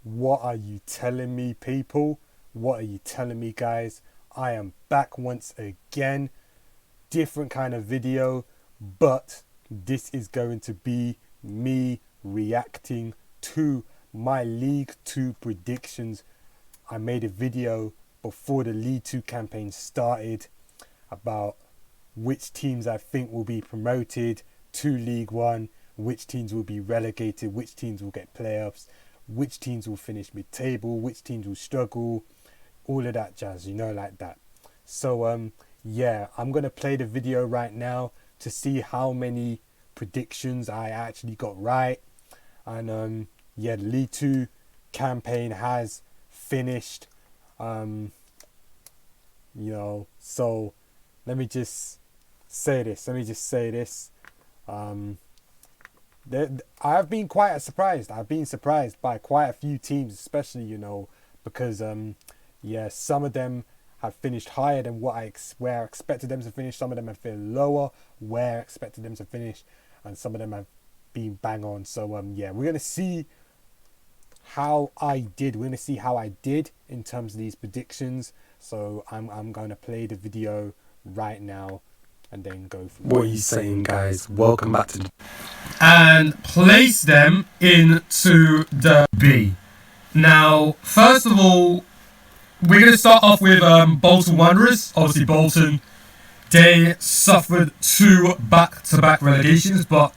What are you telling me, people? What are you telling me, guys? I am back once again. Different kind of video, but this is going to be me reacting to my League 2 predictions. I made a video before the League 2 campaign started about which teams I think will be promoted to League 1, which teams will be relegated, which teams will get playoffs, which teams will finish mid-table, which teams will struggle, all of that jazz, like that. So yeah, I'm going to play the video right now to see how many predictions I actually got right. And yeah, the League 2 campaign has finished. So let me just say this. I've been quite surprised. I've been surprised by quite a few teams, especially, because yeah, some of them have finished higher than where I expected them to finish. Some of them have been lower where I expected them to finish, and some of them have been bang on. So yeah, we're gonna see how I did. We're gonna see how I did in terms of these predictions. So I'm gonna play the video right now and then go through. What are you saying, guys? Welcome back to and place them into the B. Now, first of all, we're going to start off with Bolton Wanderers. Obviously, Bolton, they suffered 2 back-to-back relegations, but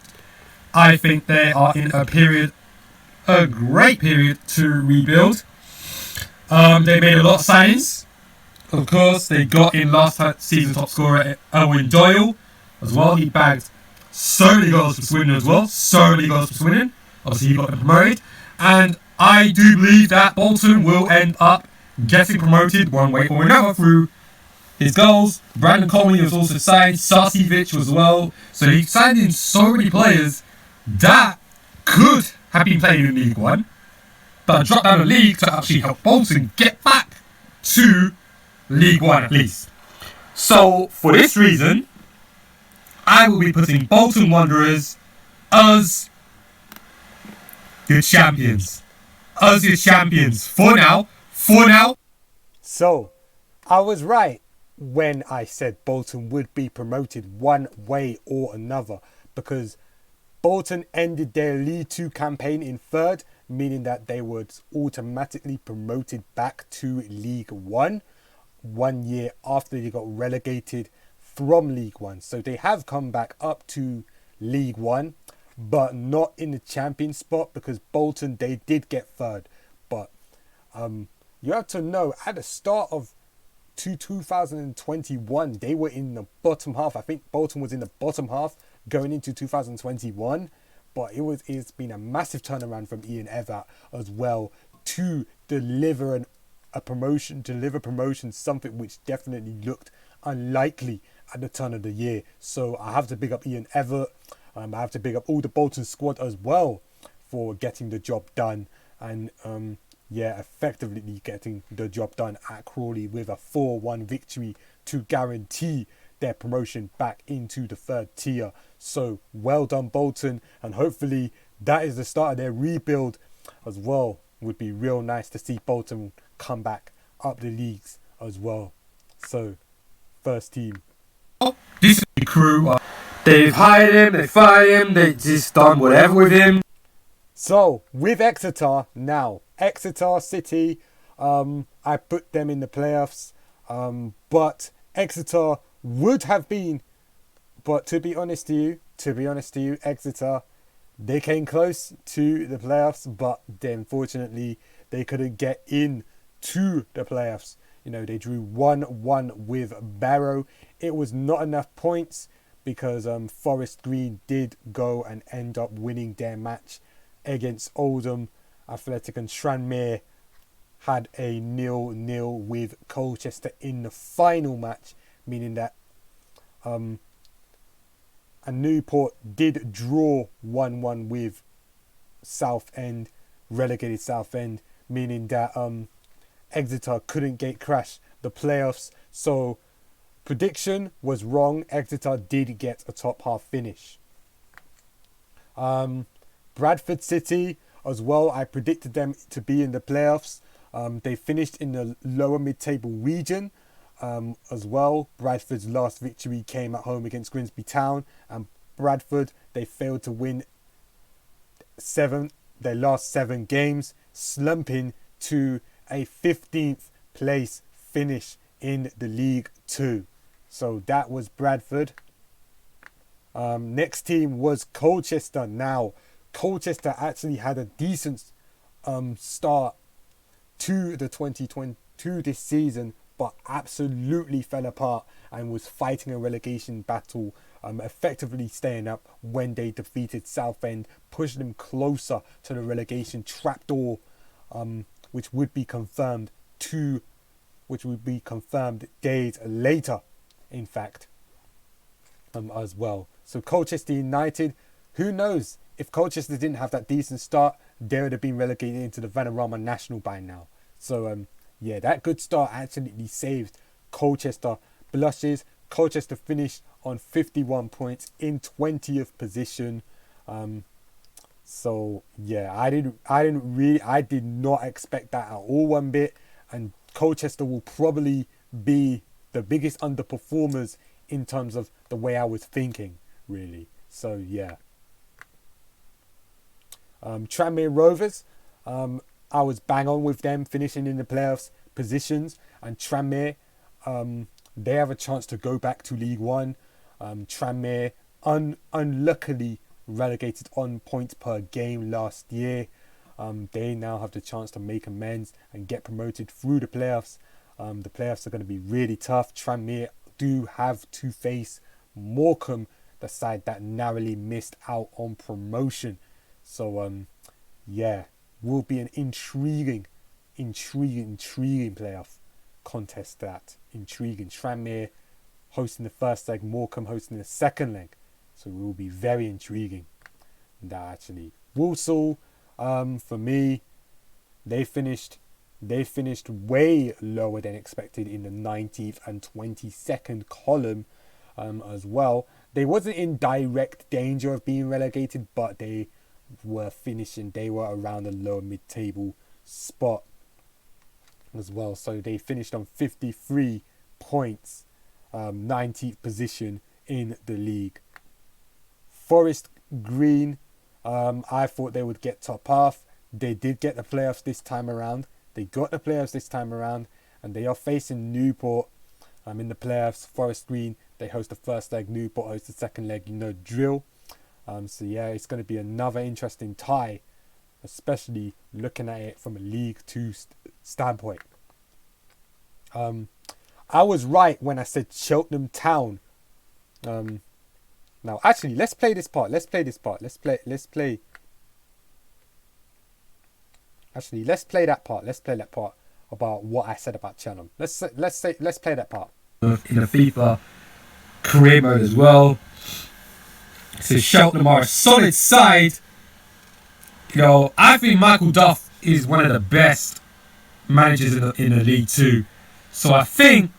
I think they are in a great period to rebuild. They made a lot of signings. Of course, they got in last season top scorer Owen Doyle as well. He bagged so many goals for Swindon as well. Obviously, he got them promoted. And I do believe that Bolton will end up getting promoted one way or another through his goals. Brandon Coley was also signed. Sarcevic as well. So he signed in so many players that could have been playing in League 1, but dropped down the league to actually help Bolton get back to League 1 at least. So for this reason, I will be putting Bolton Wanderers as the champions. For now. So, I was right when I said Bolton would be promoted one way or another, because Bolton ended their League 2 campaign in 3rd, meaning that they were automatically promoted back to League 1 1 year after they got relegated from League 1. So they have come back up to League 1, but not in the champion spot, because Bolton, they did get 3rd. But you have to know, at the start of 2021, they were in the bottom half. I think Bolton was in the bottom half going into 2021. But it's been a massive turnaround from Ian Evatt as well to deliver promotion, something which definitely looked unlikely at the turn of the year. So I have to big up Ian Evatt. I have to big up all the Bolton squad as well for getting the job done, and yeah, effectively getting the job done at Crawley with a 4-1 victory to guarantee their promotion back into the 3rd tier. So well done, Bolton, and hopefully that is the start of their rebuild as well. Would be real nice to see Bolton come back up the leagues as well. So first team. This is the crew. They've hired him, they fired him, they just done whatever with him. So with Exeter now, Exeter City, I put them in the playoffs, but Exeter would have been, but to be honest to you, Exeter, they came close to the playoffs, but unfortunately they couldn't get in to the playoffs. They drew 1-1 with Barrow. It was not enough points because Forest Green did go and end up winning their match against Oldham Athletic, and Tranmere had a 0-0 with Colchester in the final match, meaning that and Newport did draw 1-1 with Southend, relegated Southend, meaning that Exeter couldn't gate crash the playoffs. So prediction was wrong. Exeter did get a top half finish. Bradford City, as well. I predicted them to be in the playoffs. They finished in the lower mid-table region as well. Bradford's last victory came at home against Grimsby Town, and Bradford, they failed to win their last 7 games, slumping to a 15th place finish in the League 2. So that was Bradford. Next team was Colchester. Now, Colchester actually had a decent start to the 2022 this season, but absolutely fell apart and was fighting a relegation battle, effectively staying up when they defeated Southend, pushed them closer to the relegation trapdoor, which would be confirmed days later, in fact, as well. So Colchester United, who knows, if Colchester didn't have that decent start, they would have been relegated into the Vanarama National by now. So yeah, that good start absolutely saved Colchester blushes. Colchester finished on 51 points in 20th position. So yeah, I did not expect that at all one bit, and Colchester will probably be the biggest underperformers in terms of the way I was thinking, really. So yeah. Trammy Rovers, I was bang on with them finishing in the playoffs positions, and Tranmere, they have a chance to go back to League One. Tranmere unluckily relegated on points per game last year. They now have the chance to make amends and get promoted through the playoffs. The playoffs are going to be really tough. Tranmere do have to face Morecambe, the side that narrowly missed out on promotion. So yeah, will be an intriguing playoff contest. That intriguing. Tranmere hosting the first leg, Morecambe hosting the second leg. So it will be very intriguing. That actually. Walsall, for me, they finished way lower than expected in the 19th and 22nd column as well. They wasn't in direct danger of being relegated, but they were around the lower mid-table spot as well. So they finished on 53 points, 19th position in the league. Forest Green, I thought they would get top half. They did get the playoffs this time around. And they are facing Newport in the playoffs. Forest Green, they host the first leg. Newport hosts the second leg. Drill. So yeah, it's going to be another interesting tie, especially looking at it from a League 2 standpoint. I was right when I said Cheltenham Town. Now, actually, let's play this part. Let's play that part. Let's play that part about what I said about Cheltenham. Let's play that part. In the FIFA career mode as well. So Cheltenham are a solid side. I think Michael Duff is one of the best managers in the League 2. So I think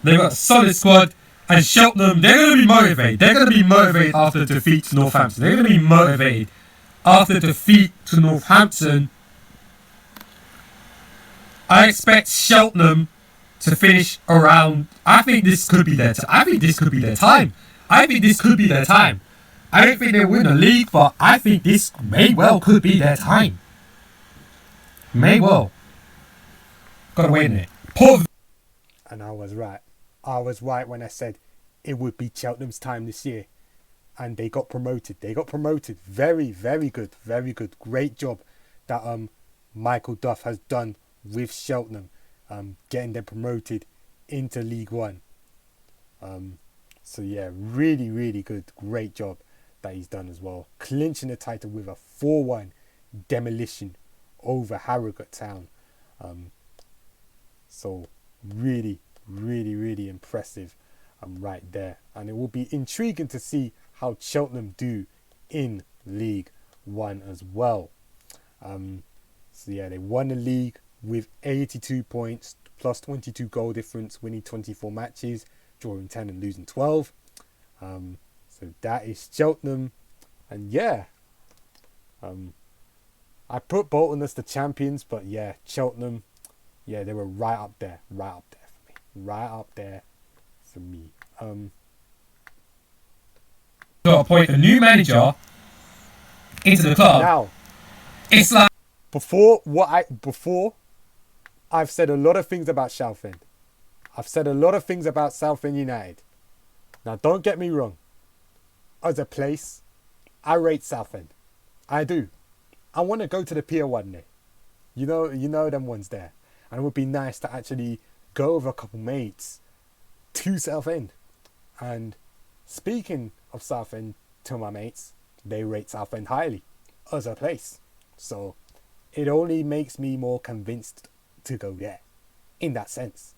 they've got a solid squad. And Cheltenham, they're going to be motivated. They're going to be motivated after defeat to Northampton. They're going to be motivated after defeat to Northampton. I expect Cheltenham to finish around. I think this could be their time. I think this could be their time. I don't think they'll win the league, but I think this may well could be their time. May well. Gotta wait in it. And I was right. I was right when I said it would be Cheltenham's time this year. And they got promoted. Very, very good. Very good. Great job that Michael Duff has done with Cheltenham, getting them promoted into League One. So yeah, really, really good. Great job that he's done as well. Clinching the title with a 4-1 demolition over Harrogate Town. So really, really, really impressive right there. And it will be intriguing to see how Cheltenham do in League One as well. So yeah, they won the league with 82 points plus 22 goal difference, winning 24 matches, drawing 10 and losing 12. So that is Cheltenham. And yeah, I put Bolton as the champions, but yeah, Cheltenham, yeah, they were right up there for me. Right up there for me. To appoint a new manager into the club. Now, It's like before I've said a lot of things about Southend. I've said a lot of things about Southend United. Now, don't get me wrong. As a place, I rate Southend. I do. I want to go to the pier one day. You know them ones there. And it would be nice to actually go with a couple mates to Southend. And speaking of Southend to my mates, they rate Southend highly as a place. So it only makes me more convinced to go there in that sense.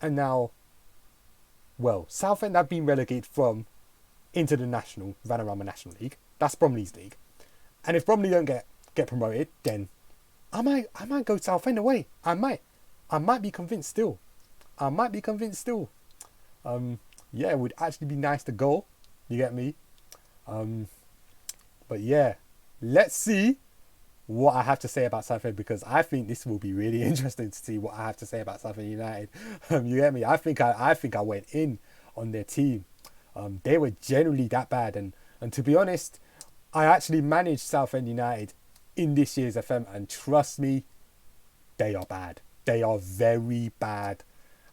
And now, well, Southend have been relegated from into the national, Vanarama National League. That's Bromley's league. And if Bromley don't get promoted, then I might go Southend away. I might be convinced still. Yeah, it would actually be nice to go. You get me? But yeah, let's see what I have to say about Southend, because I think this will be really interesting to see what I have to say about Southend United. You get me? I think I went in on their team. They were generally that bad, and to be honest, I actually managed Southend United in this year's FM, and trust me, they are bad. They are very bad,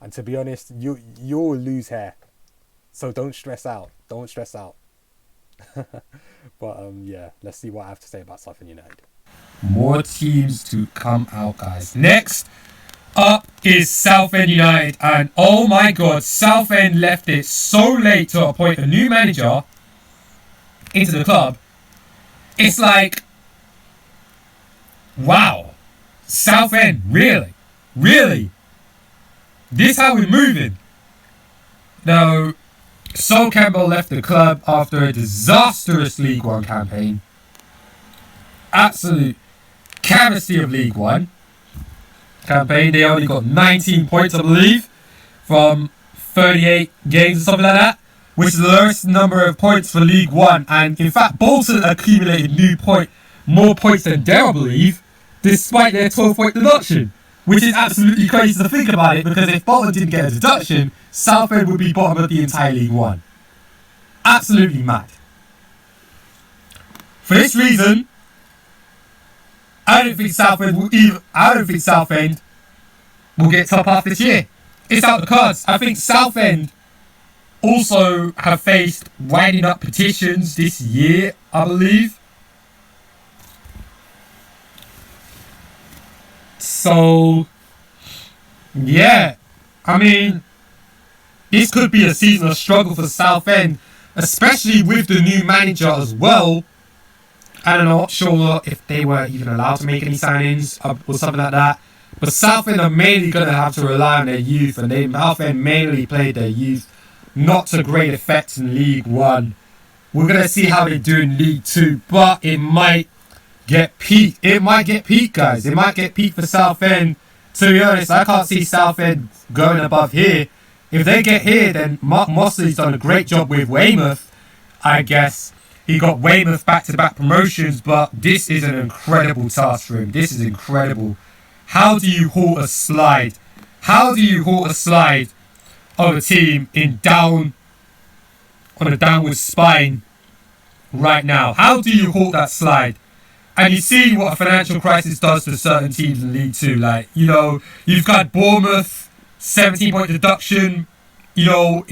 and to be honest, you'll lose hair. So don't stress out. But yeah, let's see what I have to say about Southend United. more teams to come out, guys. Next up is Southend United, and oh my god, Southend left it so late to appoint a new manager into the club. It's like, wow, Southend, really, this how we're moving. Now, Sol Campbell left the club after a disastrous League One campaign. Absolute travesty of League One campaign. They only got 19 points, I believe, from 38 games or something like that, which is the lowest number of points for League One. And in fact, Bolton accumulated more points than Dare, I believe, despite their 12-point deduction, which is absolutely crazy to think about it, because if Bolton didn't get a deduction, Southend would be bottom of the entire League One. Absolutely mad. For this reason, I don't think Southend will get top half this year. It's out the cards. I think Southend also have faced winding up petitions this year, I believe. So, yeah, I mean, this could be a season of struggle for Southend, especially with the new manager as well. And I'm not sure if they were even allowed to make any signings or something like that. But Southend are mainly going to have to rely on their youth, and Southend mainly played their youth not to great effect in League One. We're going to see how they do in League Two, but it might get peak. It might get peak, guys. It might get peak for Southend. To be honest, I can't see Southend going above here. If they get here, then Mark Mosley's done a great job with Weymouth, I guess. He got Weymouth back-to-back promotions, but this is an incredible task for him. This is incredible. How do you halt a slide? How do you halt a slide of a team on a downward spine right now? How do you halt that slide? And you see what a financial crisis does to certain teams in League Two. Like, you've got Bournemouth, 17-point deduction, in the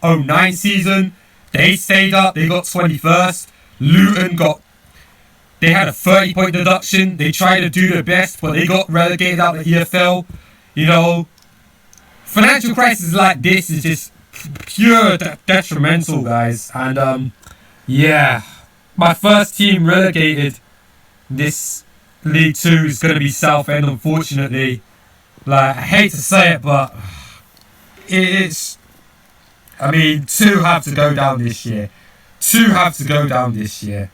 08-09 season. They stayed up. They got 21st. Luton they had a 30-point deduction. They tried to do their best, but they got relegated out of the EFL. Financial crisis like this is just pure detrimental, guys. And, yeah, my first team relegated this League Two is going to be Southend, unfortunately. Like, I hate to say it, but it's... I mean, two have to go down this year. Yeah. Two have to go down this year.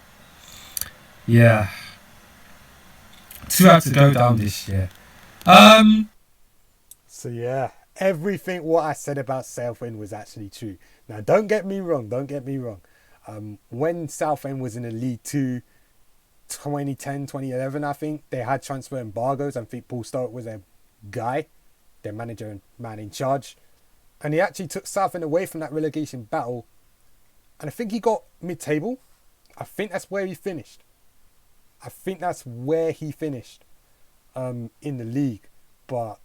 So yeah, everything what I said about Southend was actually true. Now, don't get me wrong. When Southend was in the League Two 2010, 2011, I think. They had transfer embargoes. I think Paul Stoke was their guy, their manager and man in charge. And he actually took Southend away from that relegation battle. And I think he got mid-table. I think that's where he finished. In the league. But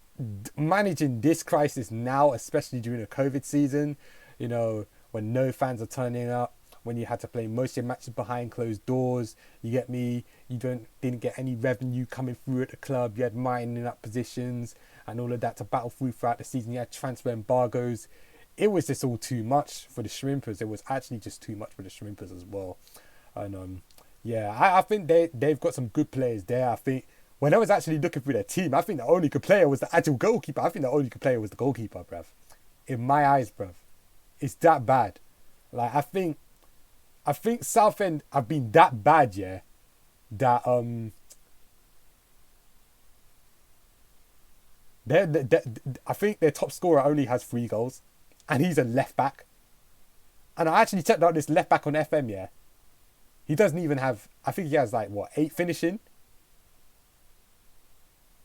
managing this crisis now, especially during a COVID season, you know, when no fans are turning up, when you had to play most of your matches behind closed doors, you get me, you didn't get any revenue coming through at the club, you had mining up positions and all of that to battle through throughout the season, you had transfer embargoes. It was just all too much for the Shrimpers. It was actually just too much for the Shrimpers as well. And I think they've got some good players there. I think when I was actually looking through their team, I think the only good player was the actual goalkeeper. I think the only good player was the goalkeeper, bruv. In my eyes, bruv. It's that bad. Like, I think Southend have been that bad, yeah, that I think their top scorer only has 3 goals, and he's a left back. And I actually checked out this left back on FM, yeah. He doesn't even have. I think he has 8 finishing.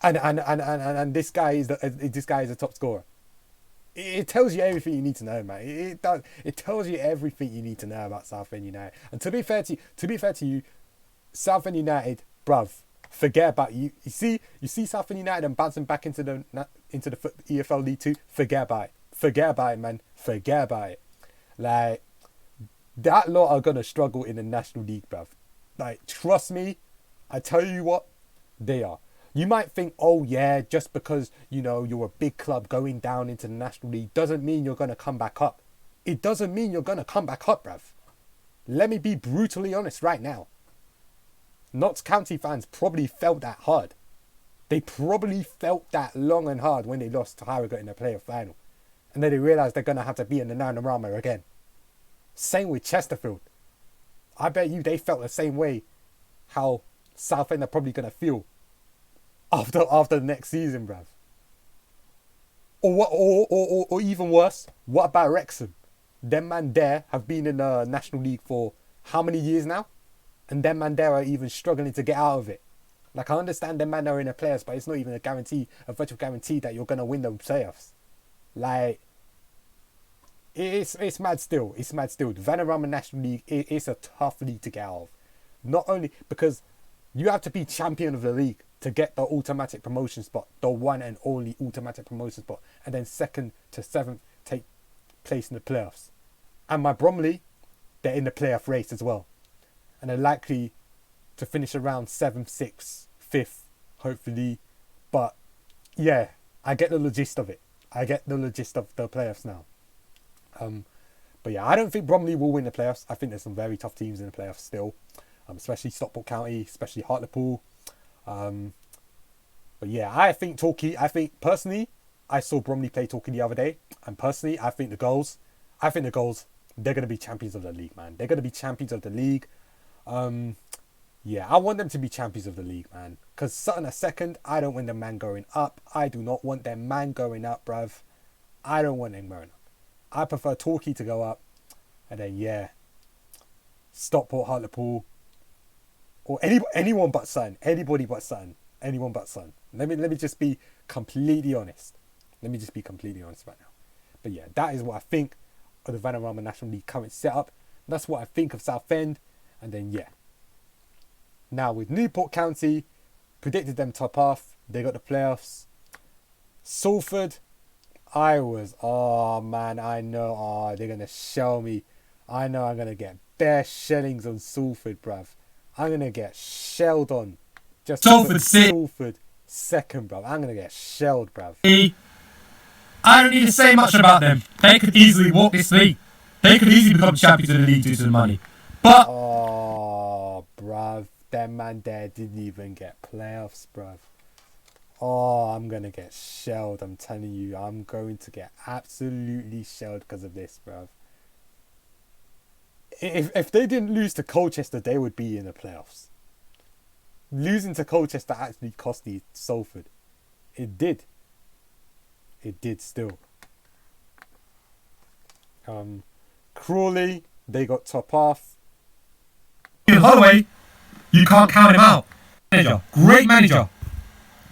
And this guy is the top scorer. It tells you everything you need to know, man. It does. It tells you everything you need to know about Southend United. And to be fair to you, Southend United, bruv, forget about you. You see Southend United and bouncing back into the EFL League 2. Forget about it. Forget about it, man. Forget about it. Like, that lot are gonna struggle in the National League, bruv. Like, trust me, I tell you what, they are. You might think, oh yeah, just because, you know, you're a big club going down into the National League doesn't mean you're going to come back up. It doesn't mean you're going to come back up, bruv. Let me be brutally honest right now. Notts County fans probably felt that hard. They probably felt that long and hard when they lost to Harrogate in the playoff final. And then they realised they're going to have to be in the Nanarama again. Same with Chesterfield. I bet you they felt the same way how Southend are probably going to feel after the next season, bruv. Or even worse, what about Wrexham? Them man there have been in the National League for how many years now? And them man there are even struggling to get out of it. Like, I understand them man are in the playoffs, but it's not even a virtual guarantee that you're going to win the playoffs. Like, it's mad still. It's mad still. The Vanarama National League, it's a tough league to get out of. Not only because you have to be champion of the league to get the automatic promotion spot, the one and only automatic promotion spot, and then 2nd to 7th take place in the playoffs. And my Bromley, they're in the playoff race as well, and they're likely to finish around 7th, 6th, 5th, hopefully. But yeah, I get the gist of it. I get the gist of the playoffs now. But yeah, I don't think Bromley will win the playoffs. I think there's some very tough teams in the playoffs still, especially Stockport County, especially Hartlepool. But yeah, I think personally, I saw Bromley play Torquay the other day, and personally, I think the goals, they're going to be champions of the league, man. They're going to be champions of the league. Yeah, I want them to be champions of the league, man. Because Sutton are 2nd, I don't want them man going up. I do not want them man going up, bruv. I don't want them going up. I prefer Torquay to go up, and then yeah, Stockport, Hartlepool, or anyone but Sutton. Anybody but Sutton. Anyone but Sutton. Let me just be completely honest. Let me just be completely honest right now. But yeah, that is what I think of the Vanarama National League current setup. That's what I think of Southend. And then yeah. Now with Newport County, predicted them top half. They got the playoffs. Salford, man, I know, they're going to shell me. I know I'm going to get bare shellings on Salford, bruv. I'm going to get shelled on. Just Salford 2nd, bruv. I'm going to get shelled, bruv. I don't need to say much about them. They could easily walk this league. They could easily become champions of the league due to the money. But oh, bruv. Them man there didn't even get playoffs, bruv. Oh, I'm going to get shelled. I'm telling you. I'm going to get absolutely shelled because of this, bruv. If they didn't lose to Colchester, they would be in the playoffs. Losing to Colchester actually cost the Salford. It did. It did still. Crawley, they got top half. Holloway, You can't count him out. Manager. Great manager.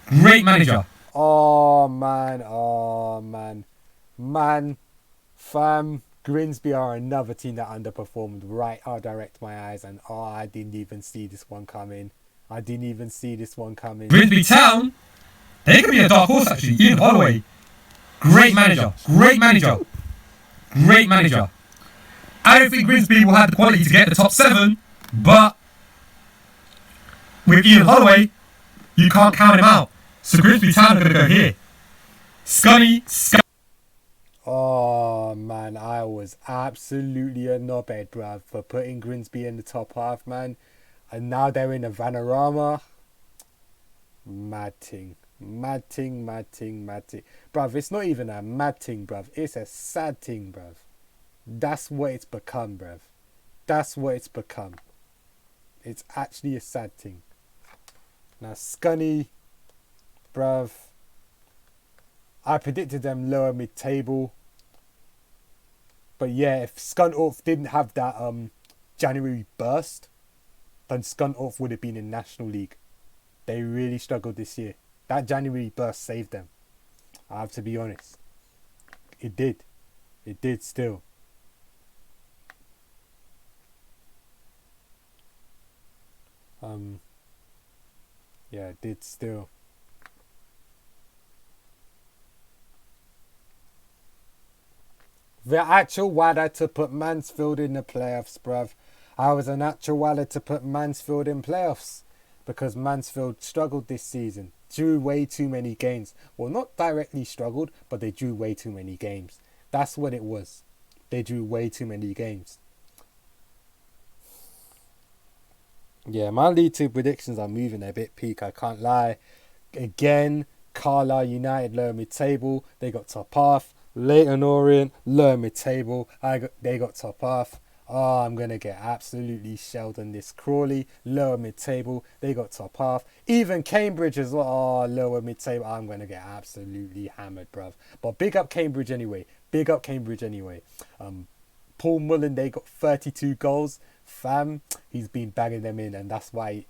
Great manager. Oh man. Man, fam, Grimsby are another team that underperformed. Right, I'll direct my eyes and I didn't even see this one coming. Grimsby Town, they could be a dark horse actually. Ian Holloway. Great manager. I don't think Grimsby will have the quality to get the top 7, but with Ian Holloway, you can't count him out. So Grimsby Town are going to go here. Scunny. Oh man, I was absolutely a knobhead, bruv, for putting Grimsby in the top half, man. And now they're in a Vanarama. Mad ting. Bruv, it's not even a mad ting, bruv. It's a sad ting, bruv. That's what it's become, bruv. It's actually a sad ting. Now, Scunny, bruv, I predicted them lower mid-table. But yeah, if Scunthorpe didn't have that January burst, then Scunthorpe would have been in National League. They really struggled this year. That January burst saved them. I have to be honest. It did still. Yeah, it did still. The actual wallad to put Mansfield in the playoffs, bruv. I was an actual wallad to put Mansfield in playoffs because Mansfield struggled this season. Drew way too many games. Well, not directly struggled, but they drew way too many games. That's what it was. They drew way too many games. Yeah, my League 2 predictions are moving a bit peak, I can't lie. Again, Colchester United lower mid-table. They got top half. Leyton Orient, lower mid-table. They got top half. Oh, I'm going to get absolutely shelled on this. Crawley, lower mid-table. They got top half. Even Cambridge as well. Oh, lower mid-table. I'm going to get absolutely hammered, bruv. But big up Cambridge anyway. Paul Mullen, they got 32 goals. Fam, he's been banging them in. And that's why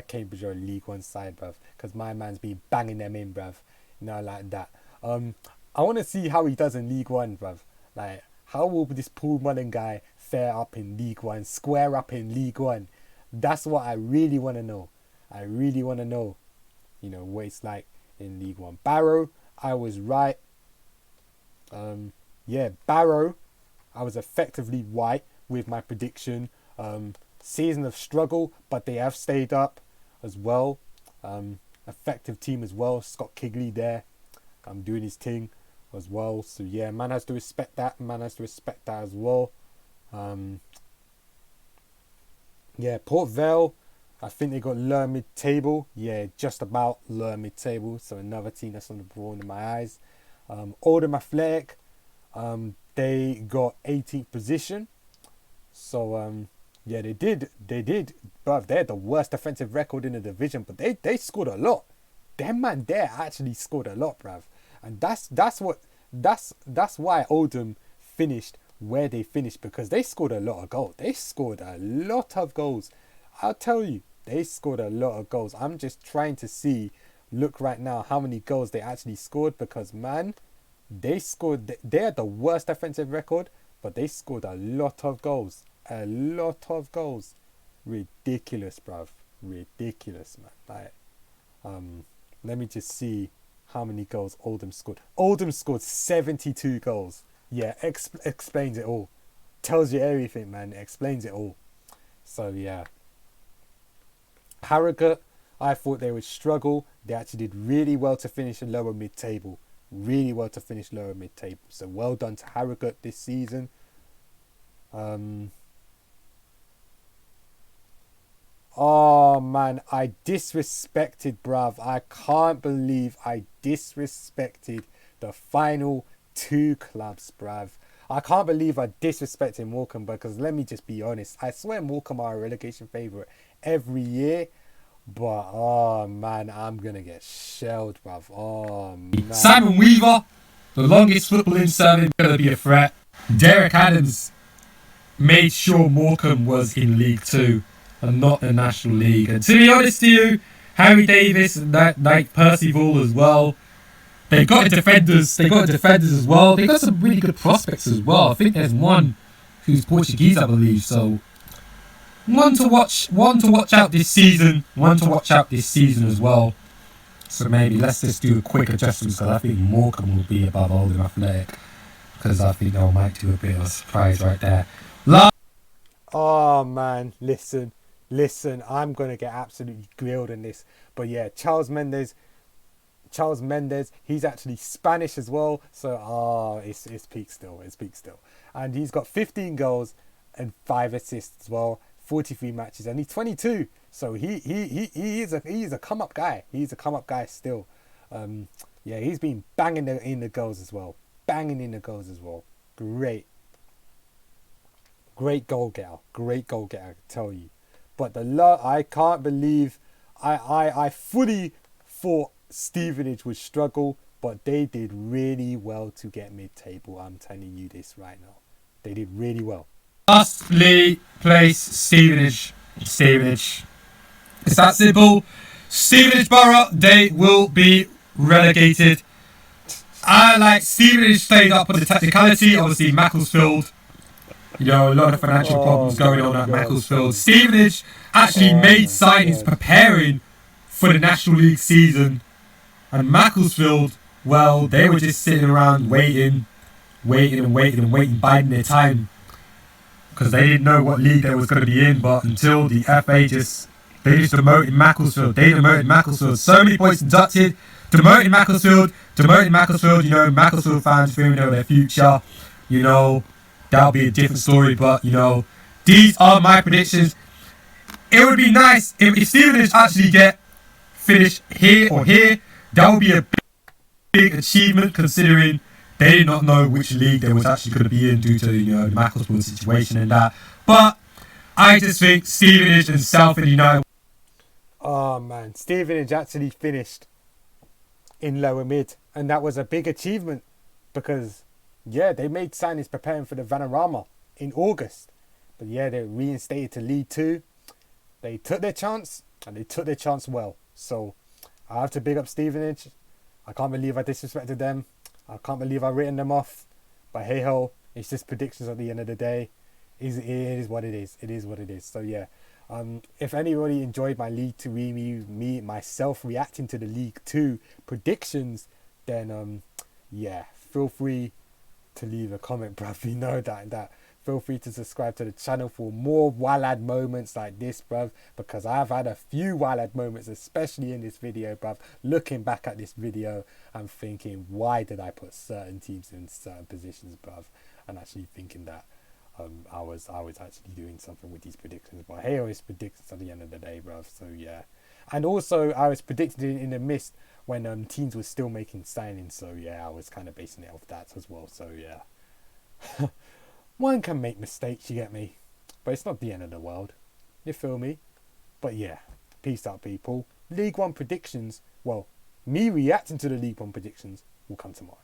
Cambridge are a League 1 side, bruv. Because my man's been banging them in, bruv. You know, like that. I want to see how he does in League 1, bruv. Like, how will this Paul Mullen guy fare up in League 1, square up in League 1? That's what I really want to know. You know, what it's like in League 1. Barrow, I was right. Yeah, Barrow, I was effectively right with my prediction. Season of struggle, but they have stayed up as well. Effective team as well. Scott Kigley there. Doing his thing as well. So yeah, man has to respect that as well. Yeah, Port Vale, I think they got lower mid-table. Yeah, just about lower mid-table. So another team that's underperformed in my eyes. Oldham Athletic, they got 18th position. So yeah, they did. But they're the worst defensive record in the division. But they scored a lot. Them man there actually scored a lot, bruv. And that's why Oldham finished where they finished, because they scored a lot of goals. I'll tell you, they scored a lot of goals. I'm just trying to look right now how many goals they actually scored, because man, they're the worst defensive record, but they scored a lot of goals. Ridiculous, bruv. Ridiculous, man. Like, let me just see how many goals Oldham scored. Oldham scored 72 goals. Yeah, explains it all. Tells you everything, man. Explains it all. So, yeah. Harrogate, I thought they would struggle. They actually did really well to finish in lower mid-table. So, well done to Harrogate this season. Oh man, I disrespected, bruv. I can't believe I disrespected the final 2 clubs, bruv. I can't believe I disrespected Morecambe, because let me just be honest. I swear Morecambe are a relegation favourite every year. But, oh man, I'm going to get shelled, bruv. Oh man. Simon Weaver, the longest footballing serving, going to be a threat. Derek Adams made sure Morecambe was in League 2. and not the National League. And to be honest to you, Harry Davis and that like Percival as well. They got defenders. They got defenders as well. They got some really good prospects as well. I think there's one who's Portuguese, I believe. So one to watch out this season. One to watch out this season as well. So maybe let's just do a quick adjustment because I think Morecambe will be above Oldham Athletic because I think they might do a bit of a surprise right there. Oh man, listen, I'm gonna get absolutely grilled in this. But yeah, Charles Mendes, he's actually Spanish as well. So it's peak still. And he's got 15 goals and 5 assists as well, 43 matches, and he's 22. So he is a come up guy. He's a come up guy still. Yeah, he's been banging in the goals as well. Great goal getter, I can tell you. But I can't believe I fully thought Stevenage would struggle, but they did really well to get mid-table. I'm telling you this right now. They did really well. Lastly, place Stevenage. It's that simple. Stevenage Borough, they will be relegated. I like Stevenage played up on the technicality. Obviously, Macclesfield. A lot of financial problems going on at Macclesfield. Stevenage actually made signings preparing for the National League season. And Macclesfield, well, they were just sitting around waiting, biding their time. Because they didn't know what league they was going to be in. But until the FA they just demoted Macclesfield. So many points deducted. Demoting Macclesfield. Macclesfield fans fearing their future. That'll be a different story, but these are my predictions. It would be nice if Stevenage actually get finished here or here. That would be a big achievement considering they did not know which league they was actually going to be in due to the Macclesfield situation and that. But I just think Stevenage and Southend United. Oh man, Stevenage actually finished in lower mid, and that was a big achievement because. Yeah, they made signings preparing for the Vanarama in August. But yeah, they're reinstated to League 2. They took their chance, and they took their chance well. So, I have to big up Stevenage. I can't believe I disrespected them. I can't believe I've written them off. But hey ho, it's just predictions at the end of the day. It is what it is. It is what it is. So yeah, if anybody enjoyed my League 2 review, myself reacting to the League 2 predictions, then yeah, feel free to leave a comment, bruv. You know that. Feel free to subscribe to the channel for more wallad moments like this, bruv, because I've had a few wallad moments, especially in this video, bruv. Looking back at this video, I'm thinking, why did I put certain teams in certain positions, bruv? And actually thinking that I was actually doing something with these predictions. But hey, it's predictions at the end of the day, bruv. So yeah. And also, I was predicting in the mist when teams were still making signings. So yeah, I was kind of basing it off that as well. So yeah. One can make mistakes, you get me? But it's not the end of the world. You feel me? But yeah, peace out, people. League 1 predictions, well, me reacting to the League 1 predictions will come tomorrow.